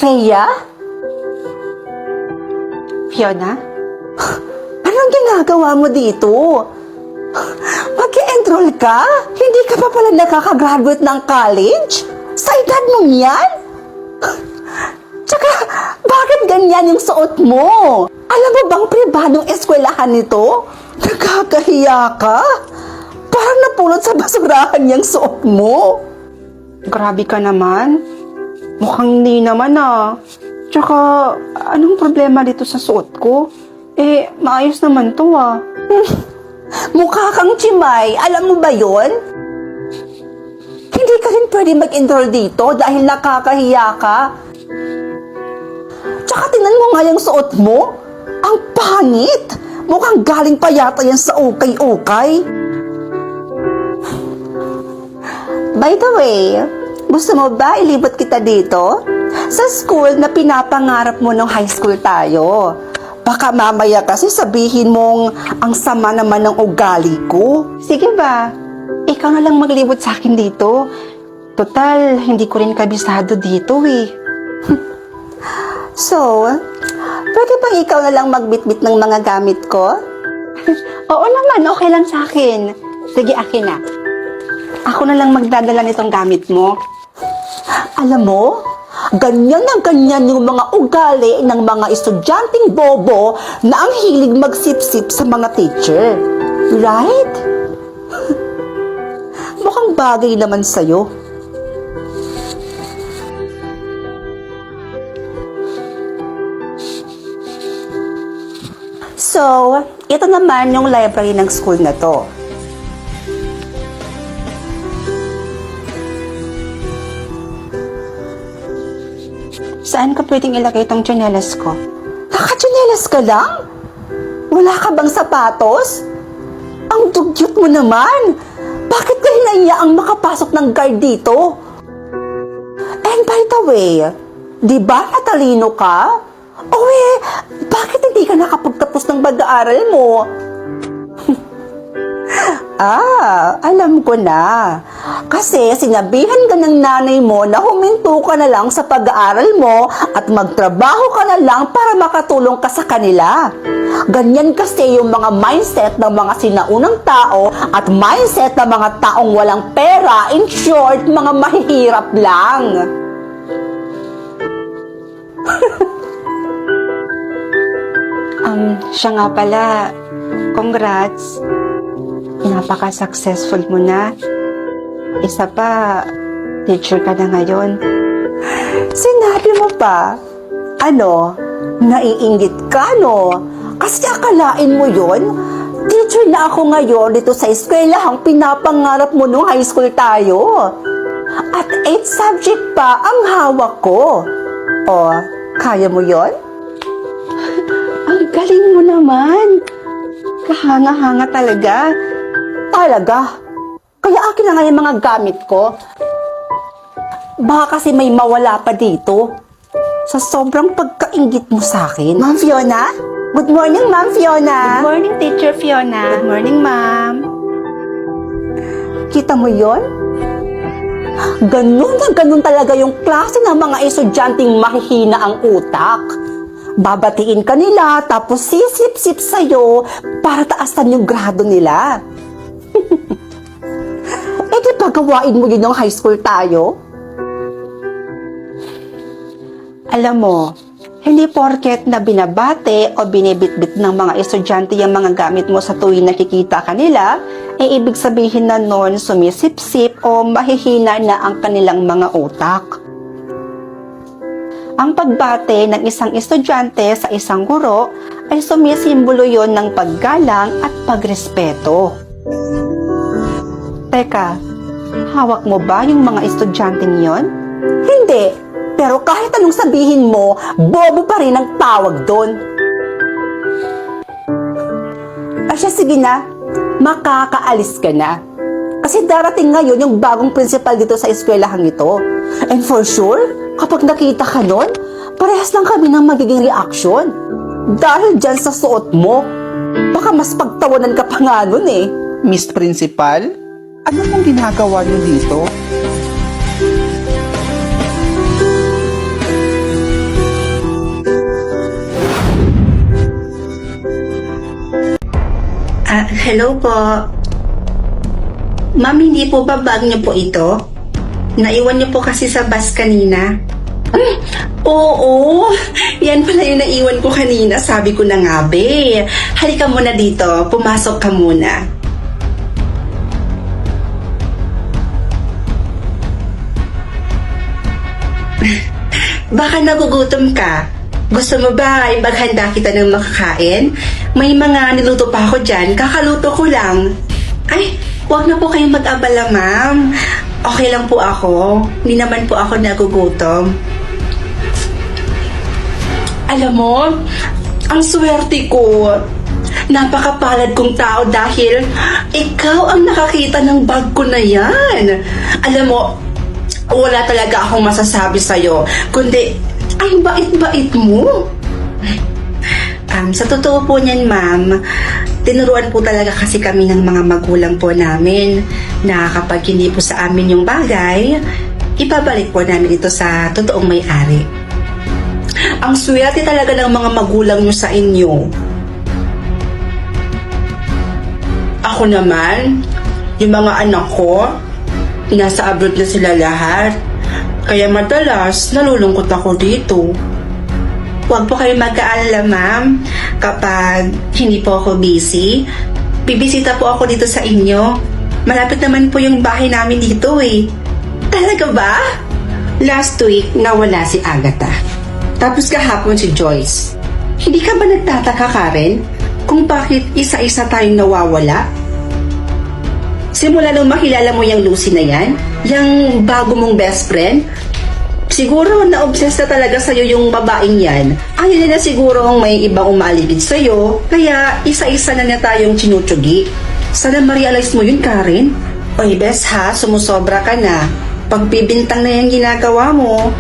Freya? Fiona? Anong ginagawa mo dito? Mag-enroll ka? Hindi ka pa pala nakakagraduate ng college? Sa edad mong yan? Tsaka, bakit ganyan yung suot mo? Alam mo bang pribadong eskwelahan nito? Nakakahiya ka? Parang napulot sa basurahan yung suot mo. Grabe ka naman. Mukhang hindi naman ah. Tsaka, anong problema dito sa suot ko? Maayos naman to ah. Mukha kang chimay. Alam mo ba yon? Hindi ka rin pwede mag-enroll dito dahil nakakahiya ka. Tsaka tingnan mo nga yung suot mo. Ang pangit. Mukhang galing pa yata yan sa ukay-ukay. By the way, gusto mo ba ilibot kita dito? Sa school na pinapangarap mo nung high school tayo. Baka mamaya kasi sabihin mong ang sama naman ng ugali ko. Sige ba? Ikaw na lang maglibot sa akin dito. Total, hindi ko rin kabisado dito eh. So, pwede bang ikaw na lang magbitbit ng mga gamit ko? Oo naman, okay lang sa akin. Sige, akin na. Ako na lang magdadala nitong gamit mo. Alam mo, ganyan na ganyan yung mga ugali ng mga estudyanteng bobo na ang hilig magsip-sip sa mga teacher. Right? Mukhang bagay naman sa'yo. So, ito naman yung library ng school na to. Saan ka pwedeng ilagay itong tsinelas ko? Naka-tsinelas ka lang? Wala ka bang sapatos? Ang dugyot mo naman! Bakit ka hinahiyaang makapasok ng guard dito? And by the way, di ba natalino ka? Bakit hindi ka nakapagtapos ng pag-aaral mo? Alam ko na. Kasi sinabihan ka ng nanay mo na huminto ka na lang sa pag-aaral mo at magtrabaho ka na lang para makatulong ka sa kanila. Ganyan kasi yung mga mindset ng mga sinaunang tao at mindset ng mga taong walang pera. In short, mga mahihirap lang. Siya nga pala, congrats. Napaka-successful mo na. Isa pa, teacher ka na ngayon. Sinabi mo pa? Naiinggit ka, no? Kasi akalain mo yon? Teacher na ako ngayon dito sa eskwelahang pinapangarap mo nung high school tayo. At 8 subject pa ang hawak ko. Kaya mo yon? Ang galing mo naman. Kahanga-hanga talaga. Talaga? Kaya akin na nga yung mga gamit ko. Baka kasi may mawala pa dito. Sa sobrang pagkainggit mo sa akin. Ma'am Fiona? Good morning, Ma'am Fiona. Good morning, Teacher Fiona. Good morning, Ma'am. Kita mo yon? Ganun na ganun talaga yung klase ng mga estudyanteng mahihina ang utak. Babatiin ka nila, tapos sisip-sip sa'yo para taasan yung grado nila. Di pagawain mo yun ng high school tayo? Alam mo, hindi porket na binabate o binibitbit ng mga estudyante yung mga gamit mo sa tuwing nakikita kanila, ibig sabihin na nun sumisip-sip o mahihina na ang kanilang mga utak. Ang pagbate ng isang estudyante sa isang guro ay sumisimbolo yon ng paggalang at pagrespeto. Teka, hawak mo ba yung mga estudyanteng yon? Hindi, pero kahit anong sabihin mo, bobo pa rin ang tawag doon. Sige na, makakaalis ka na. Kasi darating ngayon yung bagong principal dito sa eskwelahang ito. And for sure, kapag nakita ka nun, parehas lang kami ng magiging reaction. Dahil dyan sa suot mo, baka mas pagtawanan ka pa nga nun eh. Miss Principal, ano mong ginagawa niyo dito? Hello po. Ma'am, hindi po ba bag niyo po ito? Naiwan niyo po kasi sa bus kanina. Oo, yan pala yung naiwan ko kanina. Sabi ko na nga, be. Halika muna dito, pumasok ka muna. Baka nagugutom ka. Gusto mo ba ipaghanda kita ng makakain? May mga niluto pa ako dyan, kakaluto ko lang. Ay, huwag na po kayong mag-abala, ma'am. Okay lang po ako. Hindi naman po ako nagugutom. Alam mo, ang swerte ko. Napakapalad kong tao dahil ikaw ang nakakita ng bag ko na yan. Alam mo, wala talaga akong masasabi sa'yo, kundi ang bait-bait mo. Sa totoo po niyan, ma'am, tinuruan po talaga kasi kami ng mga magulang po namin na kapag hindi po sa amin yung bagay, ibabalik po namin ito sa totoong may-ari. Ang swerte talaga ng mga magulang nyo sa inyo. Ako naman, yung mga anak ko, nasa abroad na sila lahat. Kaya madalas, nalulungkot ako dito. Huwag po kayo mag-aalala, ma'am. Kapag hindi po ako busy, bibisita po ako dito sa inyo. Malapit naman po yung bahay namin dito eh. Talaga ba? Last week, nawala si Agatha. Tapos kahapon si Joyce. Hindi ka ba nagtataka, Karen, kung bakit isa-isa tayong nawawala? Simula nung makilala mo yung Lucy na yan, yung bago mong best friend, siguro na-obsess na talaga sa'yo yung babaeng yan. Ayaw nila siguro may ibang umaligid sa'yo, kaya isa-isa na tayong tinutsugi. Sana ma-realize mo yun, Karen. Oy, bes ha, sumusobra ka na. Pagbibintang na yung ginagawa mo,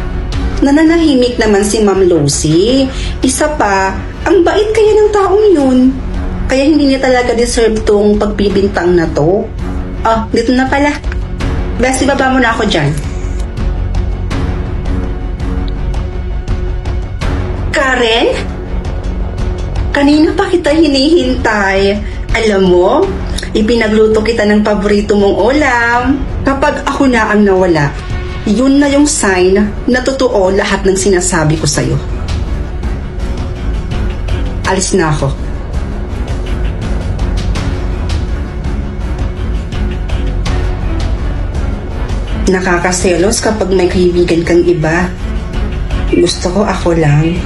nananahimik naman si Ma'am Lucy. Isa pa, ang bait kaya ng taong yun. Kaya hindi niya talaga deserve tong pagbibintang na to. Oh, dito na pala. Bes, ibaba mo na ako dyan. Karen? Kanina pa kita hinihintay. Alam mo, ipinagluto kita ng paborito mong ulam. Kapag ako na ang nawala, yun na yung sign na totoo lahat ng sinasabi ko sa'yo. Alis na ako. Nakakaselos kapag may kaibigan kang iba. Gusto ko ako lang.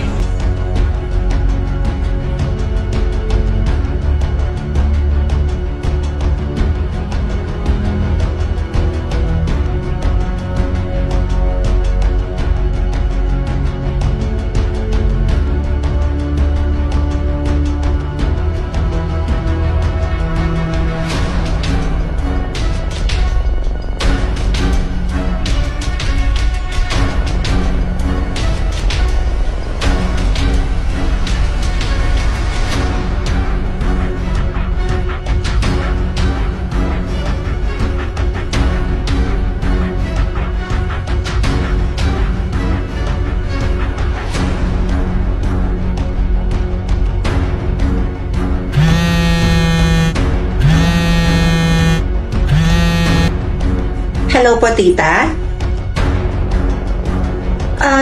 Hello po, tita?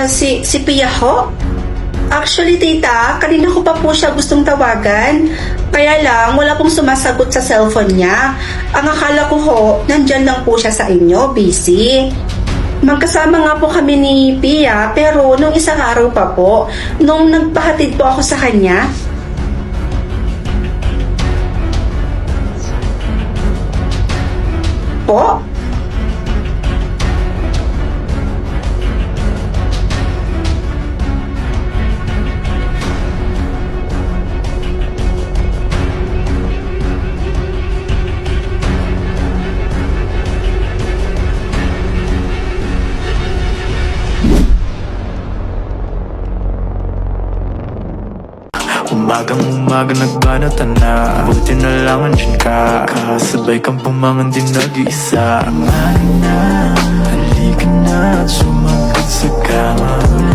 Si Pia ho? Actually, tita, kanina ko pa po siya gustong tawagan. Kaya lang, wala pong sumasagot sa cellphone niya. Ang akala ko ho, nandyan lang po siya sa inyo, busy. Magkasama nga po kami ni Pia, pero nung isang araw pa po, nung nagpahatid po ako sa kanya. Po? Umagang-umaga nagbanat na, buti na lang andyan ka. Kasabay kang pumangan din nag-iisa. Umaga na, halika na at sumagat sa kama.